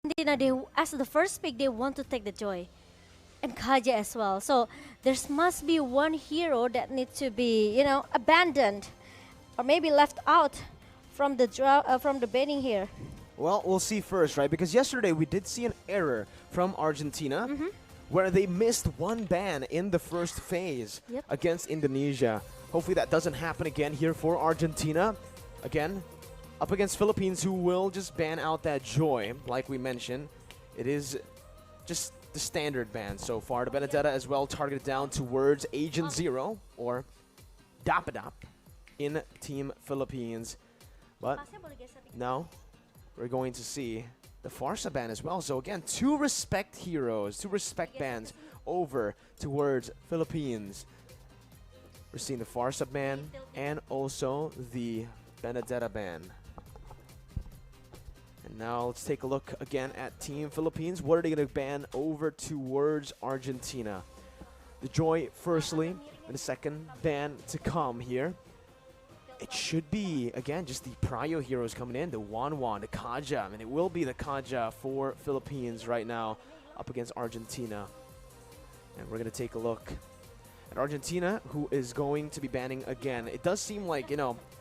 Argentina, they as the first pick, they want to take the Joy and Kaja as well. So there must be one hero that needs to be, abandoned or maybe left out from the from the banning here. Well, we'll see first, right? Because yesterday we did see an error from Argentina where they missed one ban in the first phase Yep. against Indonesia. Hopefully that doesn't happen again here for Argentina. Again, up against Philippines, who will just ban out that Joy, like we mentioned. It is just the standard ban so far. The Benedetta as well targeted down towards Agent Zero or Dapadap in Team Philippines. But now we're going to see the Farsa ban as well. So again, two respect heroes, two respect bans over towards Philippines. We're seeing the Farsa ban and also the Benedetta ban. And now let's take a look again at Team Philippines. What are they going to ban over towards Argentina? The Joy firstly, and the second ban to come here. It should be, again, just the Prio heroes coming in, the Wanwan, the Kaja. I mean, it will be the Kaja for Philippines right now up against Argentina. And we're going to take a look at Argentina, who is going to be banning again. It does seem like,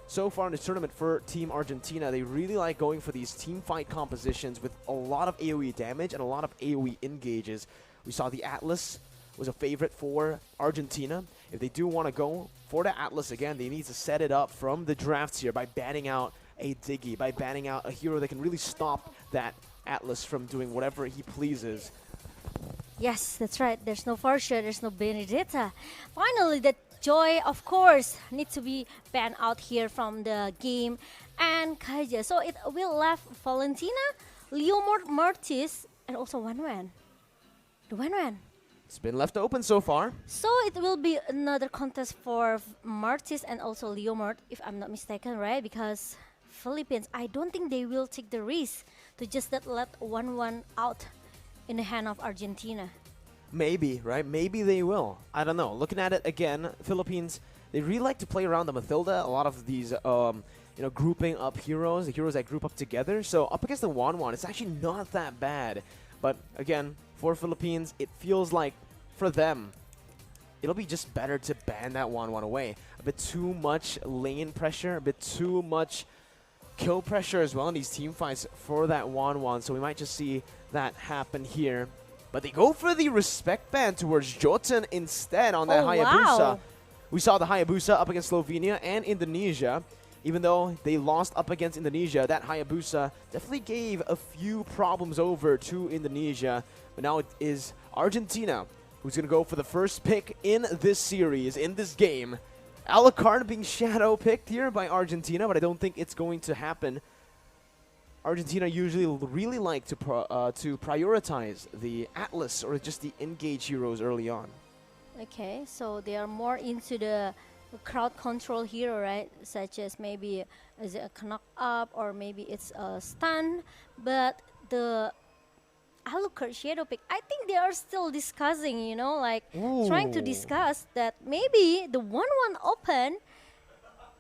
so far in this tournament for Team Argentina, they really like going for these team fight compositions with a lot of AoE damage and a lot of AoE engages. We saw the Atlas was a favorite for Argentina. If they do want to go for the Atlas again, they need to set it up from the drafts here by banning out a Diggy, by banning out a hero that can really stop that Atlas from doing whatever he pleases. Yes, that's right. There's no Farsia, there's no Benedetta. Finally, the Joy, of course, needs to be banned out here from the game. And Kaja. So it will left Valentina, Leo Mortis, and also Wanwan. The Wanwan. It's been left open so far. So it will be another contest for Martis and also Leo Mart, if I'm not mistaken, right? Because Philippines, I don't think they will take the risk to just let 1-1 out in the hand of Argentina. Maybe, right? Maybe they will. I don't know. Looking at it again, Philippines, they really like to play around the Mathilda. A lot of these, grouping up heroes, the heroes that group up together. So up against the Wanwan, it's actually not that bad. But again, for Philippines, it feels like for them, it'll be just better to ban that Wanwan away. A bit too much lane pressure, a bit too much kill pressure as well in these team fights for that Wanwan. So we might just see that happen here. But they go for the respect ban towards Jotun instead on that Hayabusa. Wow. We saw the Hayabusa up against Slovenia and Indonesia. Even though they lost up against Indonesia, that Hayabusa definitely gave a few problems over to Indonesia. But now it is Argentina who's going to go for the first pick in this series, in this game. Alucard being shadow picked here by Argentina, but I don't think it's going to happen. Argentina usually really like to prioritize the Atlas or just the engage heroes early on. Okay, so they are more into the crowd control hero, right? Such as maybe is it a knock up or maybe it's a stun. But the Alucard shadow pick, I think they are still discussing, trying to Ooh. discuss that maybe the 1-1 open,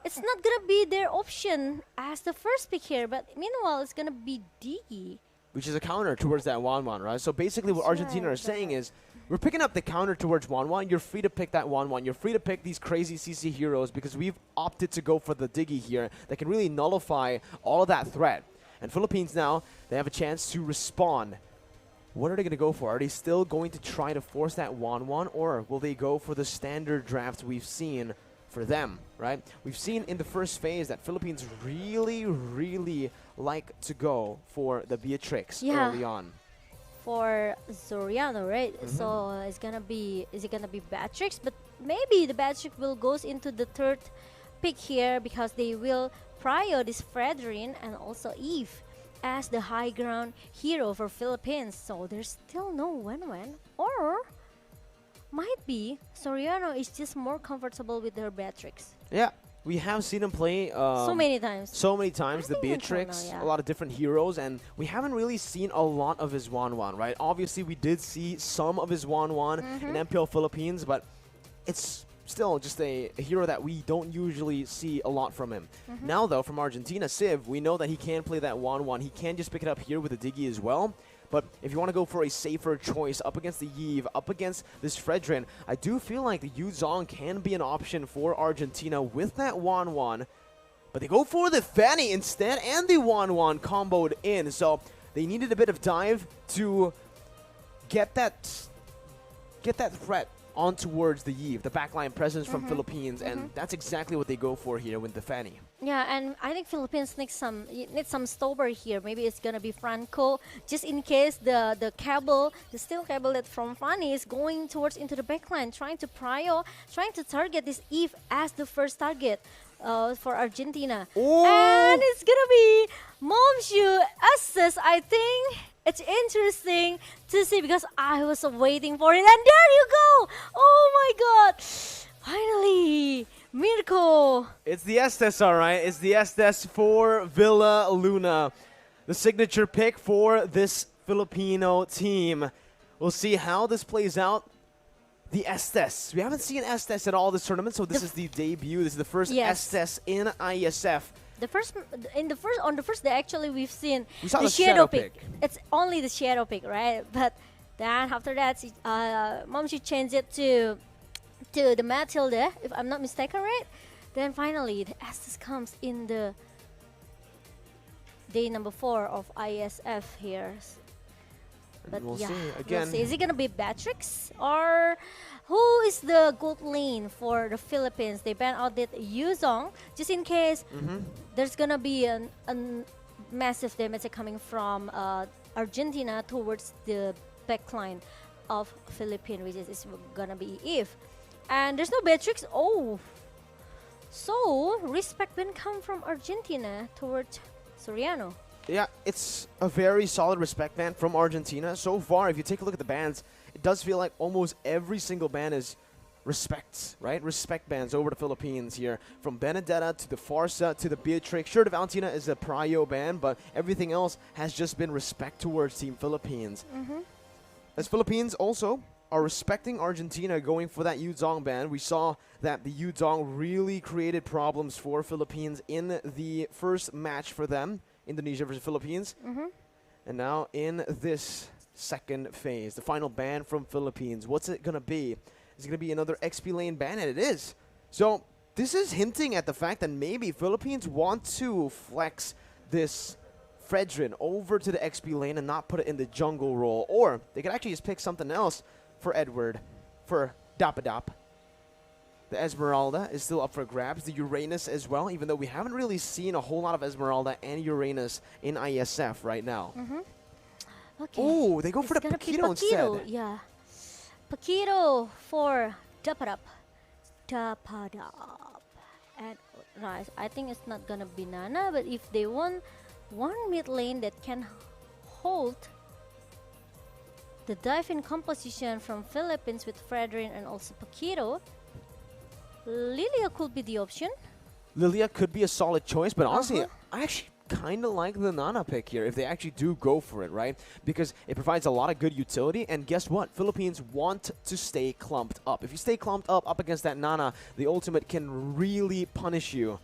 it's not gonna be their option as the first pick here, but meanwhile it's gonna be Diggy. Which is a counter towards that Wanwan, right? So basically what That's Argentina right, are saying is, we're picking up the counter towards Wanwan. You're free to pick that Wanwan. You're free to pick these crazy CC heroes because we've opted to go for the Diggy here that can really nullify all of that threat. And Philippines now, they have a chance to respond. What are they going to go for? Are they still going to try to force that Wanwan, or will they go for the standard draft we've seen for them, right? We've seen in the first phase that Philippines really, really like to go for the Beatrix early on. For Zoriano, right? So is it gonna be Beatrix? But maybe the Beatrix will goes into the third pick here because they will prio this Fredrin and also Eve as the high ground hero for Philippines. So there's still no win-win, or might be Soriano is just more comfortable with her Beatrix. Yeah, we have seen him play So many times. the think Beatrix, until now, a lot of different heroes, and we haven't really seen a lot of his Wanwan, right? Obviously, we did see some of his Wanwan in MPL Philippines, but it's still just a hero that we don't usually see a lot from him. Now, though, from Argentina, Civ, we know that he can play that Wanwan. He can just pick it up here with a Diggy as well. But if you want to go for a safer choice up against the Yves, up against this Fredrin, I do feel like the Yuzong can be an option for Argentina with that 1-1. But they go for the Fanny instead, and the 1-1 comboed in. So they needed a bit of dive to get that threat on towards the Yves, the backline presence from Philippines, and that's exactly what they go for here with the Fanny. Yeah, and I think Philippines need some stopper here. Maybe it's gonna be Franco, just in case the cable, the steel cable that from Fanny is going towards into the backline, trying to target this Eve as the first target for Argentina. Ooh. And it's gonna be Momshu assist. I think it's interesting to see because I was waiting for it, and there you go! Oh my God! Finally, Mirko. It's the Estes, all right. It's the Estes for Villa Luna. The signature pick for this Filipino team. We'll see how this plays out. The Estes. We haven't seen Estes at all this tournament, so this is the debut. This is the first Estes in IESF. On the first day, actually, we saw the shadow pick. It's only the shadow pick, right? But then after that, Momshu changed it to the Matilda, if I'm not mistaken, right? Then finally, the Estes comes in the day number 4 of ISF here. But we'll yeah, see. Again, we'll see. Is it gonna be Batrix or who is the good lane for the Philippines? They ban out that Yuzong just in case there's gonna be a massive damage coming from Argentina towards the backline of Philippines, which is gonna be Eve. And there's no Batrix. Oh, so respect when come from Argentina towards Soriano. yeah, it's a very solid respect ban from Argentina. So far, if you take a look at the bans, it does feel like almost every single ban is respect, right? Respect bans over the Philippines here. From Benedetta to the Farsa to the Beatrix. Sure, the Valentina is a prio ban, but everything else has just been respect towards Team Philippines. As Philippines also are respecting Argentina going for that Yuzong ban. We saw that the Yuzong really created problems for Philippines in the first match for them. Indonesia versus Philippines. And now in this second phase, the final ban from Philippines. What's it going to be? Is it going to be another XP lane ban? And it is. So this is hinting at the fact that maybe Philippines want to flex this Fredrin over to the XP lane and not put it in the jungle role. Or they could actually just pick something else for Edward, for Dapadap. The Esmeralda is still up for grabs. The Uranus as well, even though we haven't really seen a whole lot of Esmeralda and Uranus in ISF right now. Okay. Oh, they go for the Paquito instead. Yeah. Paquito for Dapadap. And nice. I think it's not gonna be Nana, but if they want one mid lane that can hold the dive-in composition from Philippines with Fredrin and also Paquito, Lilia could be the option. Lilia could be a solid choice, but honestly, I actually kind of like the Nana pick here if they actually do go for it, right? Because it provides a lot of good utility, and guess what? Philippines want to stay clumped up. If you stay clumped up against that Nana, the ultimate can really punish you.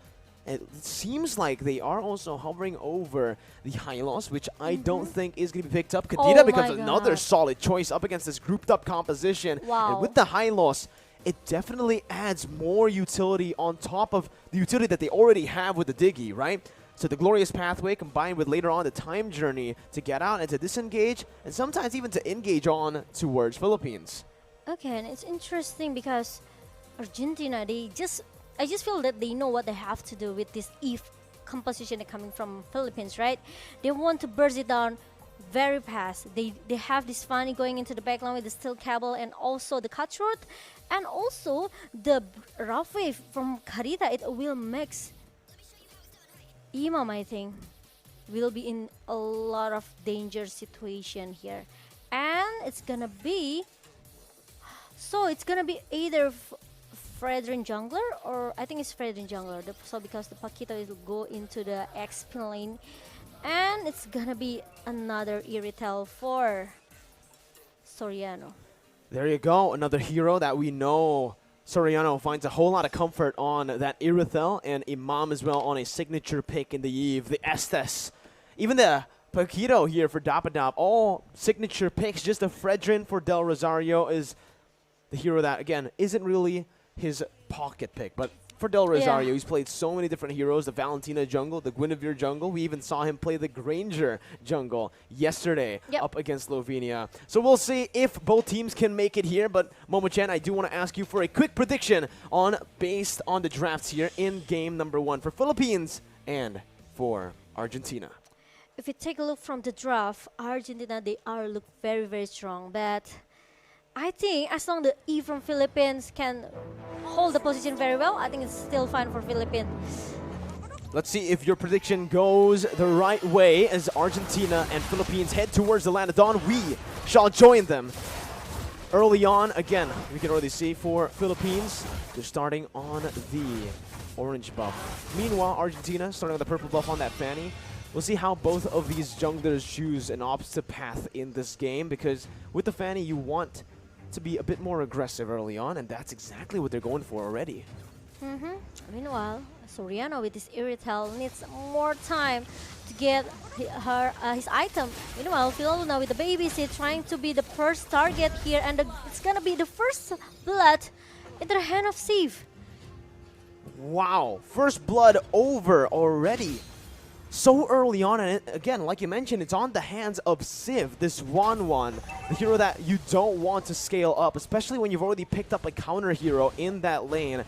And it seems like they are also hovering over the Hylos, which I don't think is going to be picked up. Kadita becomes another solid choice up against this grouped up composition. Wow. And with the Hylos, it definitely adds more utility on top of the utility that they already have with the Diggy, right? So the Glorious Pathway combined with later on the Time Journey to get out and to disengage, and sometimes even to engage on towards Philippines. Okay, and it's interesting because Argentina, I just feel that they know what they have to do with this Eve composition coming from Philippines, right? They want to burst it down very fast. They have this Fanny going into the backline with the steel cable and also the cutthroat and also the rough wave from Karita. It will mix Imam, I think, will be in a lot of danger situation here. And it's gonna be either Fredrin Jungler, or I think it's Fredrin Jungler. So because the Paquito will go into the XP lane, and it's gonna be another Iritel for Soriano. There you go, another hero that we know Soriano finds a whole lot of comfort on, that Irithel, and Imam as well on a signature pick in the Eve, the Estes. Even the Paquito here for Dapadab. All signature picks. Just a Fredrin for Del Rosario is the hero that, again, isn't really his pocket pick. But for Del Rosario, he's played so many different heroes. The Valentina jungle, the Guinevere jungle. We even saw him play the Granger jungle yesterday up against Slovenia. So we'll see if both teams can make it here. But Momo-chan, I do want to ask you for a quick prediction based on the drafts here in game number 1 for Philippines and for Argentina. If you take a look from the draft, Argentina, they look very, very strong. But I think as long as the E from Philippines can hold the position very well, I think it's still fine for Philippines. Let's see if your prediction goes the right way as Argentina and Philippines head towards the land of dawn. We shall join them early on. Again, we can already see for Philippines, they're starting on the orange buff. Meanwhile, Argentina starting on the purple buff on that Fanny. We'll see how both of these junglers choose an opposite path in this game, because with the Fanny, you want to be a bit more aggressive early on, and that's exactly what they're going for already. Meanwhile, Soriano with his Irrital needs more time to get his item. Meanwhile, Philoluna with the babysit trying to be the first target here, and it's gonna be the first blood into the hand of Sif. Wow, first blood over already. So early on, and again, like you mentioned, it's on the hands of Civ, this Wanwan, the hero that you don't want to scale up, especially when you've already picked up a counter hero in that lane.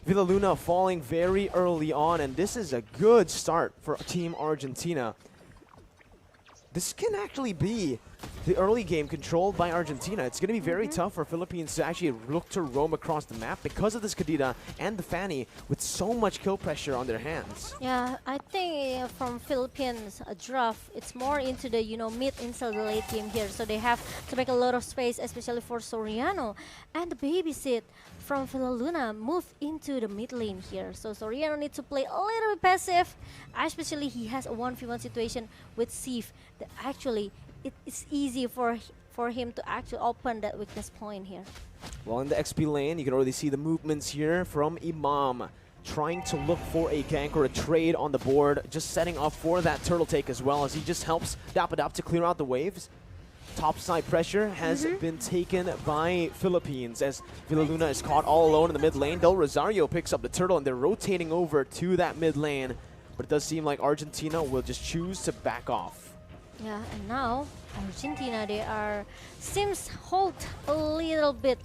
Villaluna falling very early on, and this is a good start for Team Argentina. This can actually be the early game controlled by Argentina. It's going to be very tough for Philippines to actually look to roam across the map because of this Kadita and the Fanny with so much kill pressure on their hands. Yeah, I think from Philippines draft, it's more into the mid inside the late game here, so they have to make a lot of space, especially for Soriano. And the babysit from Villaluna moved into the mid lane here, so Soriano needs to play a little bit passive, especially he has a 1v1 situation with Sif that actually it's easy for him to actually open that weakness point here. Well, in the XP lane, you can already see the movements here from Imam, trying to look for a gank or a trade on the board, just setting up for that turtle take as well, as he just helps Dapadap to clear out the waves. Topside pressure has been taken by Philippines as Villaluna is caught all alone in the mid lane. Del Rosario picks up the turtle and they're rotating over to that mid lane, but it does seem like Argentina will just choose to back off. Yeah, and now Argentina, seems hold a little bit,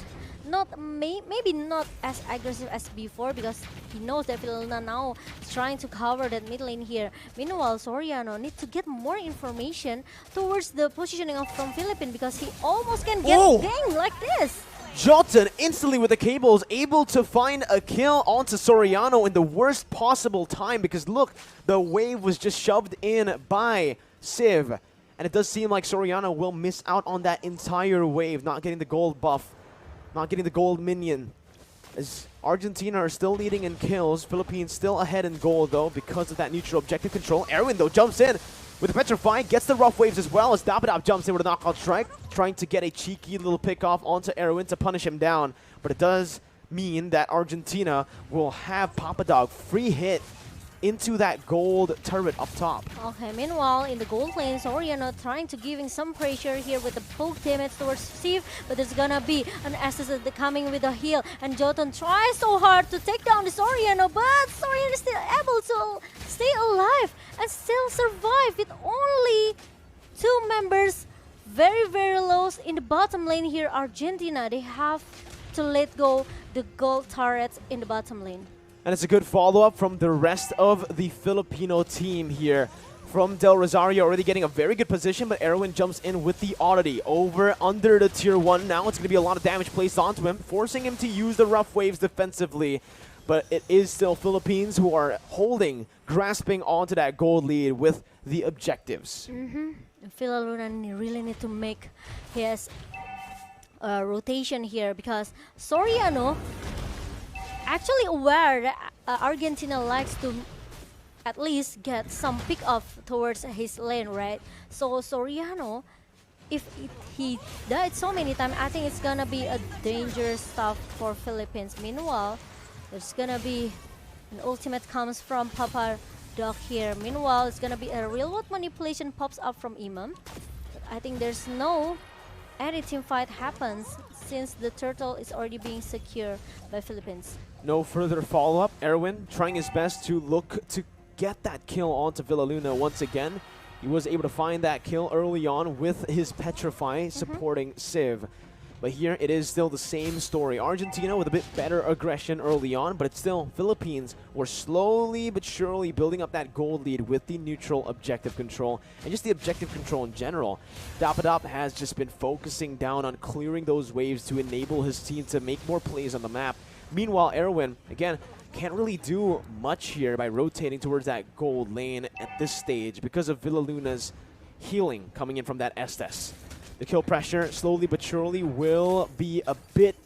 maybe not as aggressive as before, because he knows that Villaluna now is trying to cover that mid lane here. Meanwhile, Soriano needs to get more information towards the positioning from Philippines, because he almost can get ganged like this. Jotun instantly with the cables able to find a kill onto Soriano in the worst possible time, because look, the wave was just shoved in by Civ, and it does seem like Soriano will miss out on that entire wave, not getting the gold buff, not getting the gold minion. As Argentina are still leading in kills, Philippines still ahead in gold though because of that neutral objective control. Erwin though jumps in with the Petrify, gets the rough waves as well as Dapadap jumps in with a knockout strike, trying to get a cheeky little pick off onto Erwin to punish him down. But it does mean that Argentina will have Papadog free hit into that gold turret up top. Okay, meanwhile, in the gold lane, Soriano trying to giving some pressure here with the poke damage towards Steve, but there's gonna be an Estes coming with a heal, and Jotun tries so hard to take down the Soriano, but Soriano is still able to stay alive and still survive with only 2 members very, very low in the bottom lane here. Argentina, they have to let go the gold turrets in the bottom lane. And it's a good follow-up from the rest of the Filipino team here. From Del Rosario already getting a very good position, but Erwin jumps in with the oddity over under the tier 1. Now it's going to be a lot of damage placed onto him, forcing him to use the rough waves defensively. But it is still Philippines who are grasping onto that gold lead with the objectives. Villaluna really need to make his rotation here, because Soriano actually aware that Argentina likes to at least get some pick off towards his lane, right? So Soriano, if he died so many times, I think it's gonna be a dangerous stuff for Philippines. Meanwhile, there's gonna be an ultimate comes from Dog here. Meanwhile, it's gonna be a real world manipulation pops up from Imam. But I think there's no any team fight happens since the turtle is already being secured by Philippines. No further follow-up. Erwin trying his best to look to get that kill onto Villaluna once again. He was able to find that kill early on with his Petrify supporting Civ. But here it is still the same story. Argentina with a bit better aggression early on, but it's still Philippines were slowly but surely building up that gold lead with the neutral objective control and just the objective control in general. Dapadop has just been focusing down on clearing those waves to enable his team to make more plays on the map. Meanwhile, Erwin, again, can't really do much here by rotating towards that gold lane at this stage because of Villaluna's healing coming in from that Estes. The kill pressure, slowly but surely, will be a bit,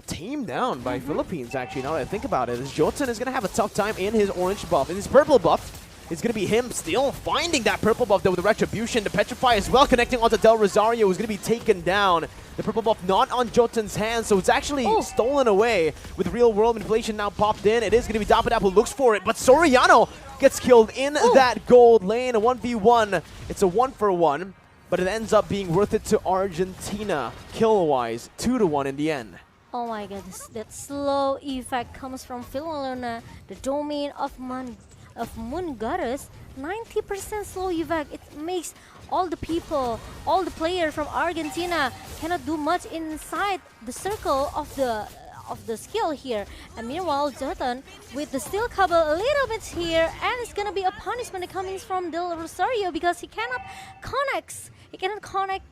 tamed down by Philippines, actually, now that I think about it. As Jotun is going to have a tough time in his orange buff. In his purple buff, it's going to be him still finding that purple buff, though, with the Retribution. The Petrify as well, connecting onto Del Rosario, who's going to be taken down. The purple buff not on Jotun's hands, so it's actually stolen away with real-world manipulation now popped in. It is going to be Dapadap who looks for it, but Soriano gets killed in that gold lane. A 1v1. It's a 1-for-1. But it ends up being worth it to Argentina, kill-wise, 2-1 in the end. Oh my goodness, that slow effect comes from Villaluna, the domain of Moon Goddess. 90% slow effect. It makes all the people, all the players from Argentina cannot do much inside the circle of the skill here. And meanwhile, Jotun with the steel cable a little bit here, and it's gonna be a punishment coming from Del Rosario because he cannot connect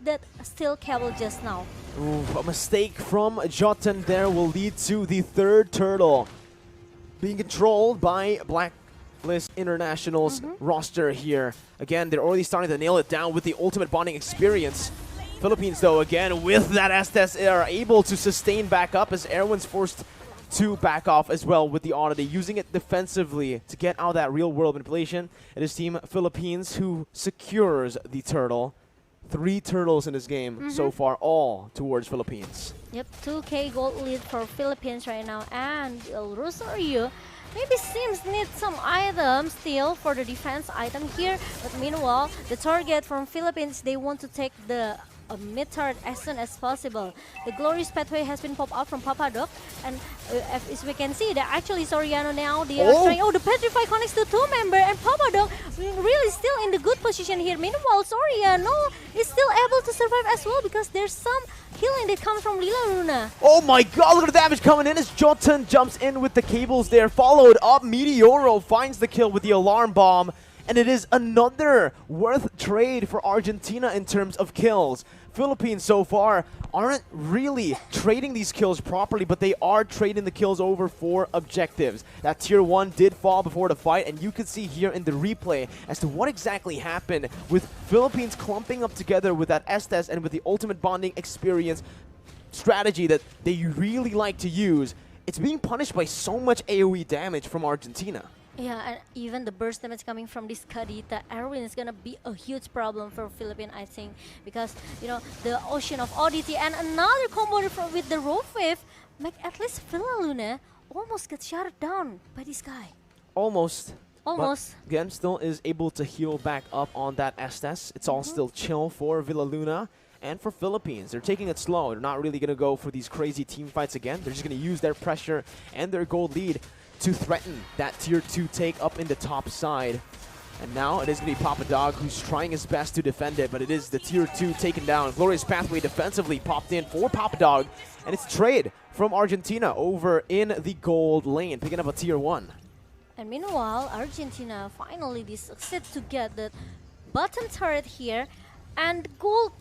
that steel cable just now. Ooh, a mistake from Jotun there will lead to the third turtle being controlled by Blacklist International's roster here. Again, they're already starting to nail it down with the ultimate bonding experience. Philippines, though, again, with that Estes, are able to sustain back up as Erwin's forced to back off as well with the Oddity, using it defensively to get out that real-world manipulation. It is Team Philippines who secures the turtle. 3 turtles in this game so far, all towards Philippines. Yep, 2K gold lead for Philippines right now, and Rosario maybe seems need some items still for the defense item here, but meanwhile, the target from Philippines, they want to take the mid-turret as soon as possible. The glorious pathway has been popped up from Papadoc, and as we can see, that actually Soriano now, they are trying, the Petrify connects to 2-member, and Papadoc really still in the good position here. Meanwhile, Soriano is still able to survive as well because there's some healing that comes from Villaluna. Oh my god, look at the damage coming in as Jotun jumps in with the cables there, followed up. Meteoro finds the kill with the alarm bomb. And it is another worth trade for Argentina in terms of kills. Philippines so far aren't really trading these kills properly, but they are trading the kills over for objectives. That tier 1 did fall before the fight, and you can see here in the replay as to what exactly happened with Philippines clumping up together with that Estes and with the ultimate bonding experience strategy that they really like to use. It's being punished by so much AoE damage from Argentina. Yeah, and even the burst damage coming from this Kadita, Erwin is gonna be a huge problem for Philippines, I think, because the Ocean of Oddity and another combo with the Rope Wave make at least Villaluna almost get shut down by this guy. Almost. But again, still is able to heal back up on that Estes. It's all still chill for Villaluna. And for Philippines, they're taking it slow. They're not really going to go for these crazy team fights again. They're just going to use their pressure and their gold lead to threaten that tier 2 take up in the top side. And now it is going to be Papa Dog who's trying his best to defend it, but it is the tier 2 taken down. Glorious Pathway defensively popped in for Papa Dog, and it's trade from Argentina over in the gold lane, picking up a tier 1. And meanwhile, Argentina finally succeed to get the bottom turret here, and gold,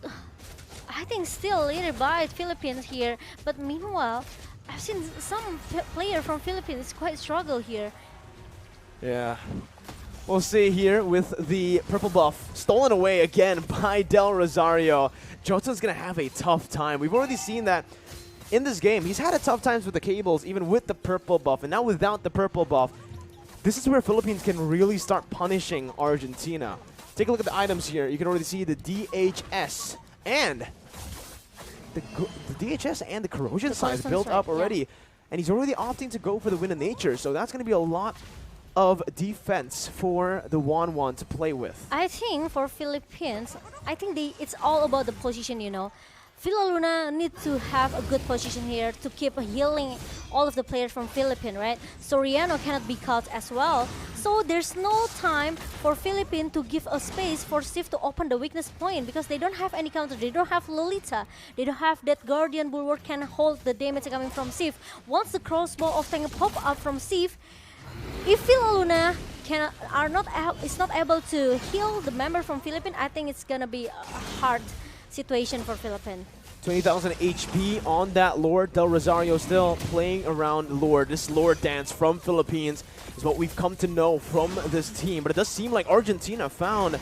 I think, still leaded by Philippines here. But meanwhile, I've seen some player from Philippines quite struggle here. Yeah. We'll see here with the purple buff stolen away again by Del Rosario. Jotun's going to have a tough time. We've already seen that in this game. He's had a tough times with the cables, even with the purple buff. And now without the purple buff, this is where Philippines can really start punishing Argentina. Take a look at the items here. You can already see the DHS and the DHS and the corrosion signs built up already. Yeah. And he's already opting to go for the Wind of Nature. So that's going to be a lot of defense for the Wanwan to play with. I think for Philippines, I think it's all about the position, you know. Villa Luna need to have a good position here to keep healing all of the players from Philippines, right? Soriano cannot be caught as well. So there's no time for Philippines to give a space for Sif to open the weakness point because they don't have any counter. They don't have Lolita. They don't have that Guardian Bulwark can hold the damage coming from Sif. Once the crossbow of Tank pop up from Sif, if Villa Luna is not able to heal the member from Philippines, I think it's gonna be a hard situation for Philippines. 20,000 HP on that Lord. Del Rosario still playing around Lord. This Lord dance from Philippines is what we've come to know from this team. But it does seem like Argentina found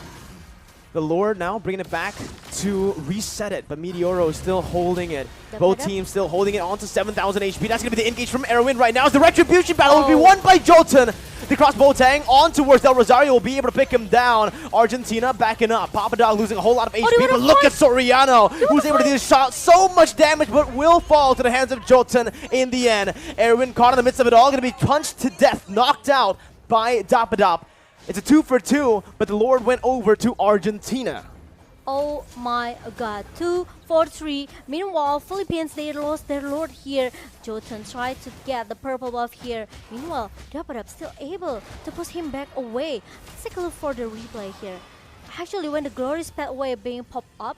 the Lord now, bringing it back to reset it. But Meteoro is still holding it. Both teams still holding it on to 7,000 HP. That's going to be the engage from Erwin right now. As the Retribution battle will be won by Jotun. The crossbow tang on towards Del Rosario will be able to pick him down. Argentina backing up. Papadog losing a whole lot of HP, but look at Soriano, who's able to do this shot. So much damage, but will fall to the hands of Jotun in the end. Erwin caught in the midst of it all, going to be punched to death, knocked out by Dapadop. It's a 2 for 2, but the Lord went over to Argentina. Oh my god, 2 for 3. Meanwhile, Philippines, they lost their Lord here. Jotun tried to get the purple buff here. Meanwhile, Dapadab still able to push him back away. Let's take a look for the replay here. Actually, when the Glorious Pathway being popped up,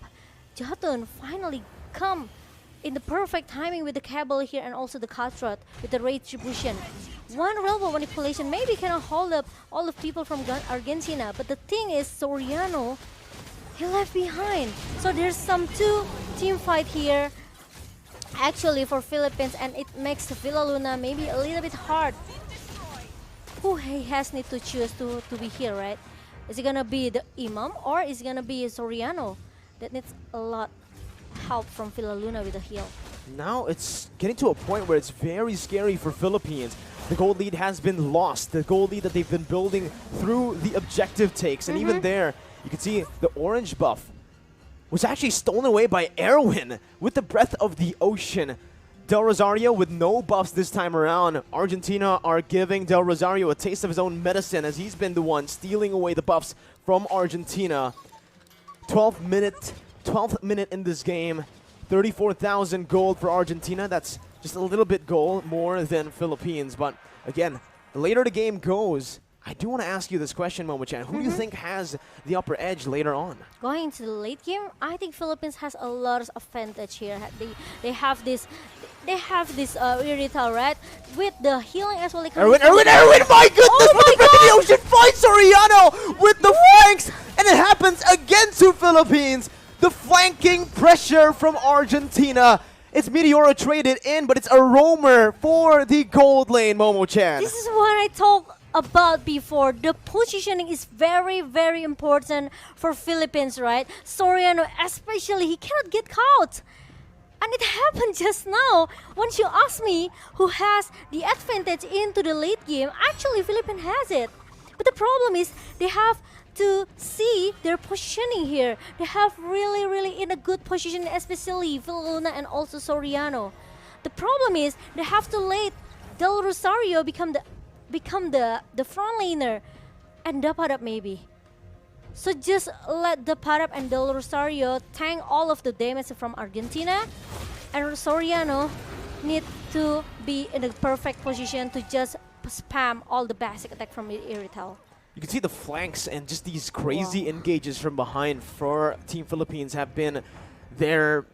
Jotun finally come in the perfect timing with the cable here and also the Cutthroat with the Retribution. One railroad manipulation maybe cannot hold up all the people from Argentina, but the thing is, Soriano, he left behind. So there's some team fight here actually for Philippines, and it makes Villa Luna maybe a little bit hard. Who he has need to choose to be here, right? Is it gonna be the Imam or is it gonna be Soriano? That needs a lot help from Villa Luna with the heal. Now it's getting to a point where it's very scary for Philippines. The gold lead has been lost. The gold lead that they've been building through the objective takes. And even there, you can see the orange buff was actually stolen away by Erwin with the Breath of the Ocean. Del Rosario with no buffs this time around. Argentina are giving Del Rosario a taste of his own medicine as he's been the one stealing away the buffs from Argentina. 12th minute in this game. 34,000 gold for Argentina. That's just a little bit gold more than Philippines. But again, the later the game goes, I do want to ask you this question, Momo-chan. Who do you think has the upper edge later on? Going into the late game, I think Philippines has a lot of advantage here. They have this Irrital, right? With the healing as well. Erwin, my goodness! With the Breath of the Ocean finds Soriano with the flanks! And it happens again to Philippines. The flanking pressure from Argentina. It's Meteoro traded in, but it's a roamer for the gold lane, Momo-chan. This is what I talked about before. The positioning is very, very important for Philippines, right? Soriano, especially, he cannot get caught. And it happened just now. Once you ask me who has the advantage into the late game, actually Philippines has it. But the problem is they have to see their positioning here. They have really in a good position, especially Villa Luna and also Soriano. The problem is they have to let Del Rosario become the front laner and Dapadab maybe. So just let Dapadab and Del Rosario tank all of the damage from Argentina, and Soriano need to be in the perfect position to just spam all the basic attack from Irrital. You can see the flanks and just these crazy engages from behind for Team Philippines have been their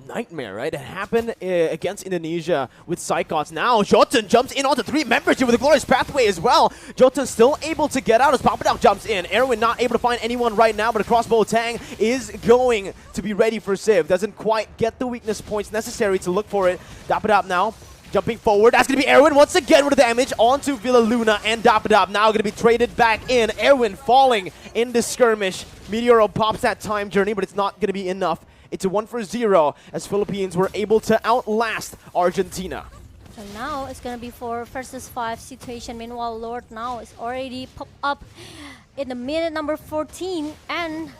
nightmare, right? It happened against Indonesia with Psychots. Now Jotun jumps in onto 3 members here with a Glorious Pathway as well. Jotun still able to get out as Papadok jumps in. Erwin not able to find anyone right now, but a crossbow tang is going to be ready for Civ. Doesn't quite get the weakness points necessary to look for it. Dapadop now jumping forward. That's going to be Erwin once again with the damage onto Villa Luna, and Dapadop now going to be traded back in. Erwin falling in the skirmish. Meteoro pops that time journey, but it's not going to be enough. It's a 1 for 0 as Philippines were able to outlast Argentina. So now it's going to be 4 versus 5 situation. Meanwhile, Lord now is already popped up in the minute number 14, and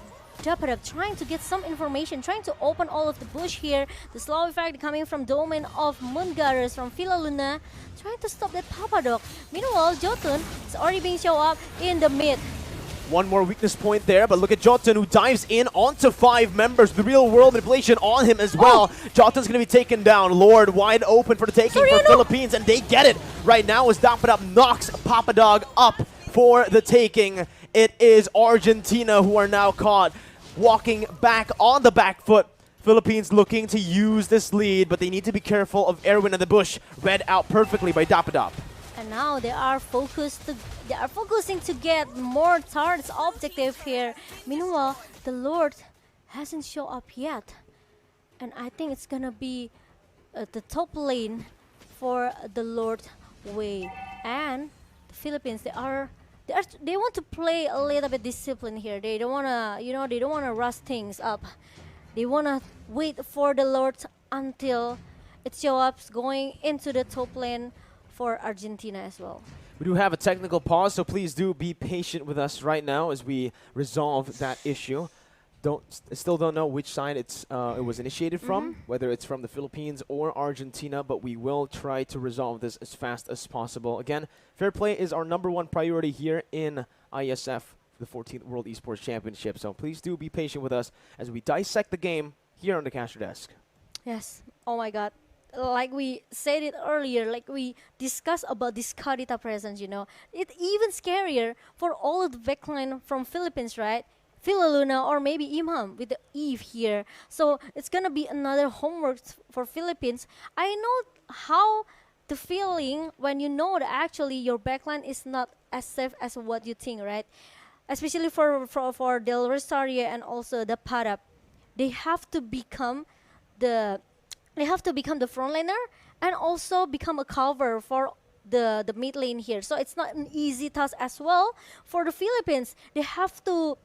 Dapadab trying to get some information, trying to open all of the bush here. The slow effect coming from domain of Moongaras from Philaluna, trying to stop that Papadok. Meanwhile, Jotun is already being shown up in the mid. One more weakness point there, but look at Jotun who dives in onto 5 members. The real world manipulation on him as well. Jotun's going to be taken down. Lord wide open for the taking for Philippines, and they get it right now as Dapadab knocks Papadog up for the taking. It is Argentina who are now caught walking back on the back foot. Philippines looking to use this lead, but they need to be careful of Erwin in the bush. Read out perfectly by Dapadab. And now they are focusing to get more turrets objective here. Meanwhile, the Lord hasn't shown up yet, and I think it's gonna be the top lane for the Lord Way. And the Philippines, they want to play a little bit disciplined here. They don't wanna, they don't wanna rush things up. They wanna wait for the Lord until it shows up going into the top lane for Argentina as well. We do have a technical pause, so please do be patient with us right now as we resolve that issue. Still don't know which side it was initiated from, whether it's from the Philippines or Argentina, but we will try to resolve this as fast as possible. Again, fair play is our #1 priority here in IESF, the 14th World Esports Championship. So please do be patient with us as we dissect the game here on the caster desk. Yes. Oh my God. Like we said it earlier, like we discussed about this Kadita presence, it's even scarier for all of the backline from Philippines, right? Philaluna or maybe Imam with the Eve here. So it's gonna be another homework for Philippines. I know how the feeling when you know that actually your backline is not as safe as what you think, right? Especially for Del Rosario and also the Parap. They have to become the frontliner and also become a cover for the mid lane here. So it's not an easy task as well for the Philippines. They have to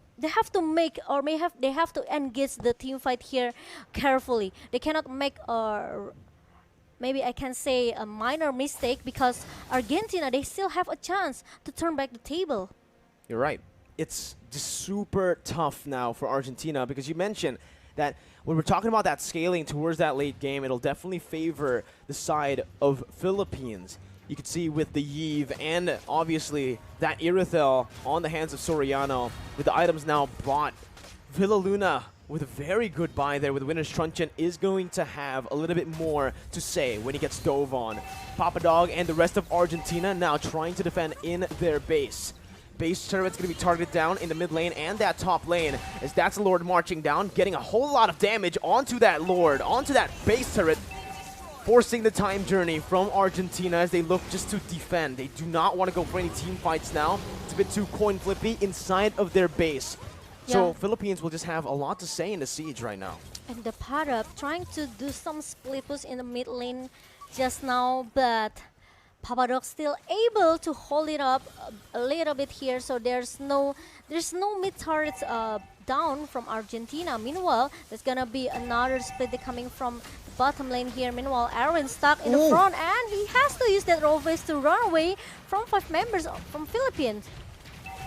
make or they have to engage the team fight here carefully. They cannot make maybe I can say a minor mistake, because Argentina, they still have a chance to turn back the table. You're right. It's just super tough now for Argentina, because you mentioned that when we're talking about that scaling towards that late game, it'll definitely favor the side of Philippines. You can see with the Yve and obviously that Irithel on the hands of Soriano with the items now bought. Villaluna with a very good buy there with Winner's Truncheon is going to have a little bit more to say when he gets dove on. Papadog and the rest of Argentina now trying to defend in their base. Base turret's going to be targeted down in the mid lane and that top lane, as that's the Lord marching down, getting a whole lot of damage onto that Lord, onto that base turret, forcing the time journey from Argentina as they look just to defend. They do not want to go for any team fights now. It's a bit too coin flippy inside of their base. So Philippines will just have a lot to say in the siege right now. And the Parap trying to do some split push in the mid lane just now, but Papadok still able to hold it up a little bit here, so there's no mid turrets down from Argentina. Meanwhile, there's gonna be another split coming from the bottom lane here. Meanwhile, Aaron stuck in the front, and he has to use that roll face to run away from 5 members from Philippines.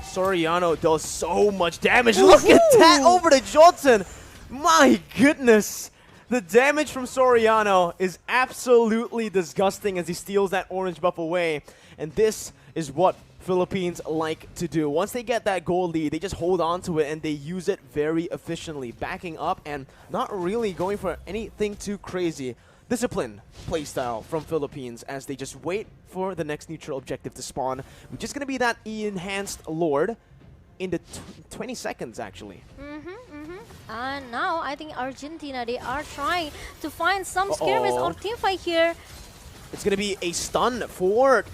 Soriano does so much damage. Look at that over to Johnson. My goodness. The damage from Soriano is absolutely disgusting as he steals that orange buff away. And this is what Philippines like to do. Once they get that goal lead, they just hold on to it and they use it very efficiently, backing up and not really going for anything too crazy. Disciplined playstyle from Philippines as they just wait for the next neutral objective to spawn, which is going to be that enhanced Lord in the 20 seconds actually. And now I think Argentina, they are trying to find some skirmish or team fight here. It's going to be a stun for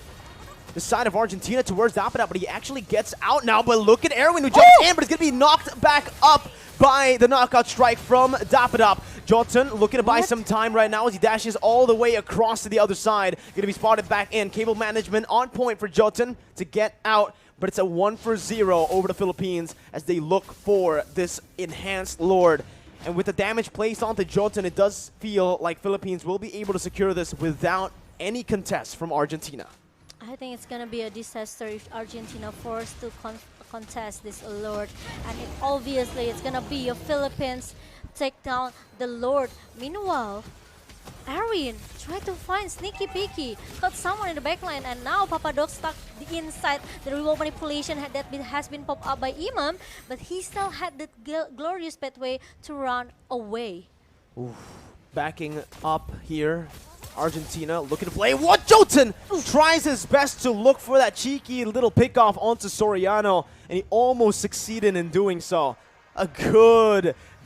the side of Argentina towards Dapadab, but he actually gets out now. But look at Erwin who jumps in, but it's going to be knocked back up by the knockout strike from Dapadab. Jotun looking to buy some time right now as he dashes all the way across to the other side. Going to be spotted back in. Cable management on point for Jotun to get out. But it's a 1-for-0 over the Philippines as they look for this enhanced Lord. And with the damage placed onto Jotun, it does feel like Philippines will be able to secure this without any contest from Argentina. I think it's going to be a disaster if Argentina forced to contest this Lord. And obviously, it's gonna be a Philippines take down the Lord. Meanwhile, Arwin tried to find Sneaky Peeky, caught someone in the backline, and now Papadog stuck inside the remote manipulation has been popped up by Imam, but he still had that glorious pathway to run away. Oof. Backing up here, Argentina looking to play. What? Jotun tries his best to look for that cheeky little pickoff onto Soriano, and he almost succeeded in doing so. A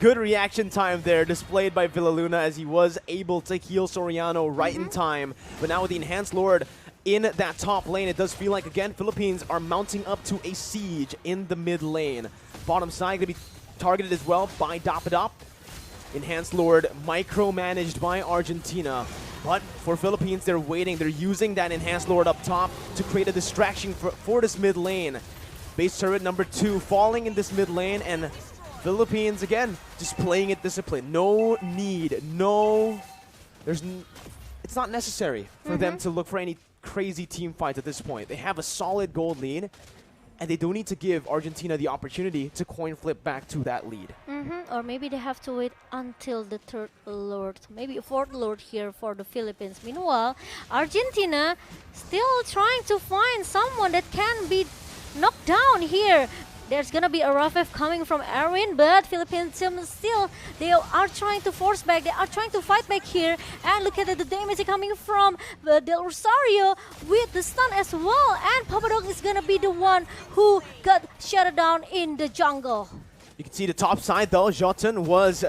good reaction time there displayed by Villaluna as he was able to heal Soriano right in time. But now with the Enhanced Lord in that top lane, it does feel like, again, Philippines are mounting up to a siege in the mid lane. Bottom side going to be targeted as well by Dapadop. Enhanced Lord micromanaged by Argentina. But for Philippines, they're waiting. They're using that Enhanced Lord up top to create a distraction for this mid lane. Base turret number 2 falling in this mid lane, and Philippines, again, just playing it disciplined. No need, it's not necessary for them to look for any crazy team fights at this point. They have a solid gold lead, and they don't need to give Argentina the opportunity to coin flip back to that lead. Or maybe they have to wait until the third Lord, maybe a fourth Lord here for the Philippines. Meanwhile, Argentina still trying to find someone that can be knocked down here. There's gonna be a rough F coming from Erwin, but Philippines team still, they are trying to force back, they are trying to fight back here. And look at the damage coming from Del Rosario with the stun as well. And Papadog is gonna be the one who got shut down in the jungle. You can see the top side though, Jotun was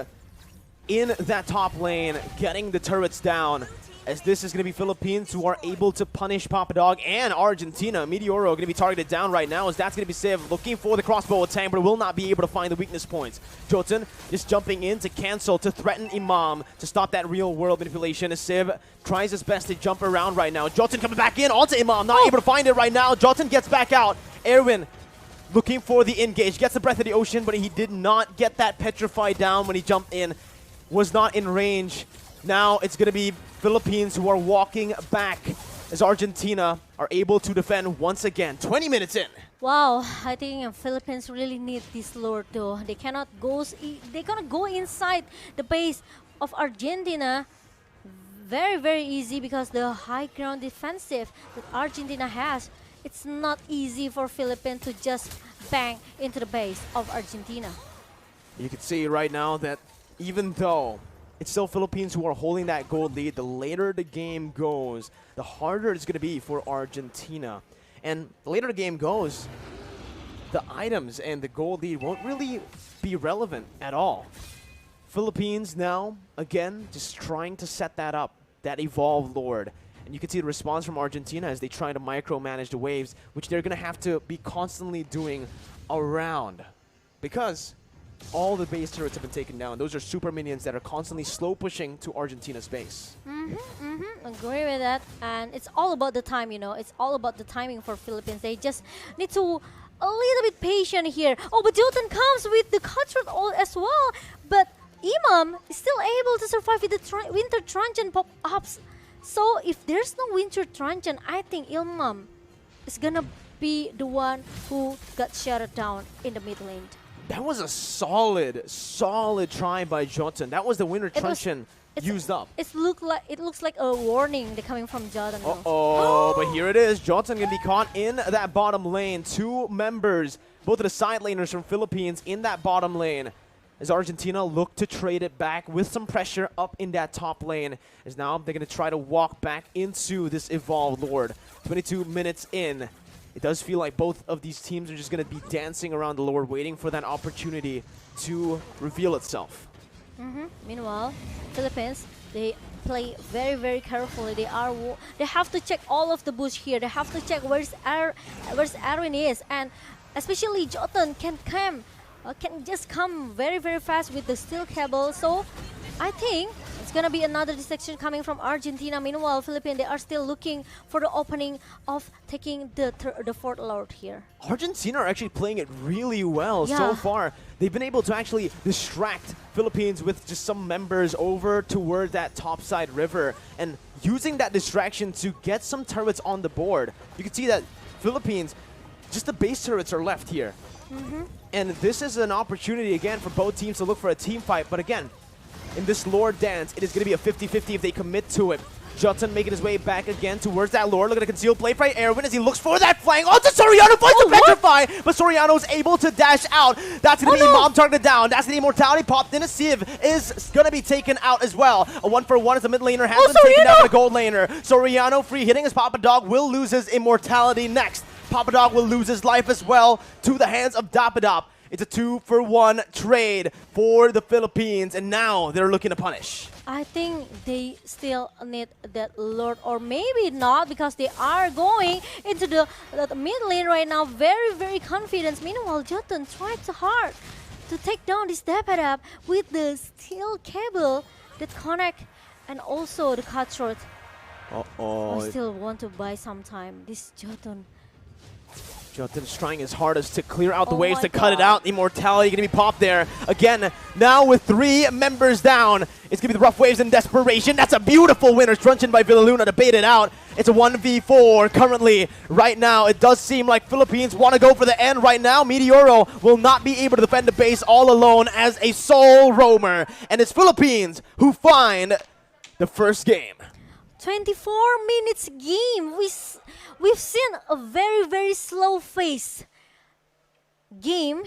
in that top lane, getting the turrets down. As this is going to be Philippines who are able to punish Papadog and Argentina. Meteoro going to be targeted down right now as that's going to be Civ looking for the crossbow attack, but will not be able to find the weakness points. Jotun just jumping in to cancel, to threaten Imam, to stop that real world manipulation as Civ tries his best to jump around right now. Jotun coming back in onto Imam, not able to find it right now. Jotun gets back out. Erwin looking for the engage, gets the Breath of the Ocean, but he did not get that petrified down when he jumped in. Was not in range. Now it's going to be Philippines who are walking back as Argentina are able to defend once again. 20 minutes in. Wow, I think Philippines really need this Lord though. They cannot go inside the base of Argentina very easy because the high ground defensive that Argentina has. It's not easy for Philippines to just bang into the base of Argentina. You can see right now that even though it's still Philippines who are holding that gold lead, the later the game goes, the harder it's going to be for Argentina. And the later the game goes, the items and the gold lead won't really be relevant at all. Philippines now, again, just trying to set that up, that evolved Lord. And you can see the response from Argentina as they try to micromanage the waves, which they're going to have to be constantly doing around. Because all the base turrets have been taken down. Those are super minions that are constantly slow pushing to Argentina's base. Agree with that. And it's all about the time, you know. It's all about the timing for Philippines. They just need to a little bit patient here. Oh, but Jotun comes with the cutthroat as well. But Imam is still able to survive with the Winter Truncheon pop-ups. So if there's no Winter Truncheon, I think Imam is gonna be the one who got shut down in the mid lane. That was a solid try by Jotun. That was the Winter Truncheon used up. It looks like a warning coming from Jotun. Oh, but here it is. Jotun gonna be caught in that bottom lane. 2 members, both of the side laners from Philippines in that bottom lane. As Argentina look to trade it back with some pressure up in that top lane. As now they're gonna try to walk back into this evolved Lord. 22 minutes in. It does feel like both of these teams are just going to be dancing around the Lord, waiting for that opportunity to reveal itself. Meanwhile, Philippines, they play very carefully. They have to check all of the bush here. They have to check where's Erwin is, and especially Jotun can just come very fast with the steel cable. So I think it's gonna be another distraction coming from Argentina. Meanwhile, Philippines, they are still looking for the opening of taking the fourth Lord here. Argentina are actually playing it really well so far. They've been able to actually distract Philippines with just some members over toward that topside river and using that distraction to get some turrets on the board. You can see that Philippines, just the base turrets are left here. And this is an opportunity again for both teams to look for a team fight. But again, in this lore dance, it is going to be a 50-50 if they commit to it. Jotun making his way back again towards that lore. Look at a concealed play by Erwin as he looks for that flank. Oh, it's Soriano finds the petrify, but Soriano is able to dash out. That's going to be Mom targeted down. That's the immortality popped in. A Civ is going to be taken out as well. A 1-for-1 as the mid laner has been taken out by the gold laner. Soriano free hitting as Papa Dog will lose his immortality next. Papa Dog will lose his life as well to the hands of Dapadop. It's a 2-for-1 trade for the Philippines, and now they're looking to punish. I think they still need that Lord, or maybe not, because they are going into the mid lane right now, very, very confident. Meanwhile, Jotun tried so hard to take down this Dapadab with the steel cable that connect, and also the cutthroat. I still want to buy some time. This Jotun. Jotun's trying his hardest to clear out the waves to cut it out. Immortality going to be popped there. Again, now with 3 members down, it's going to be the rough waves and desperation. That's a beautiful winner. Truncheon by Villaluna to bait it out. It's a 1v4 currently. Right now, it does seem like Philippines want to go for the end right now. Meteoro will not be able to defend the base all alone as a sole roamer. And it's Philippines who find the first game. 24 minutes game. We've seen a very, very slow pace game.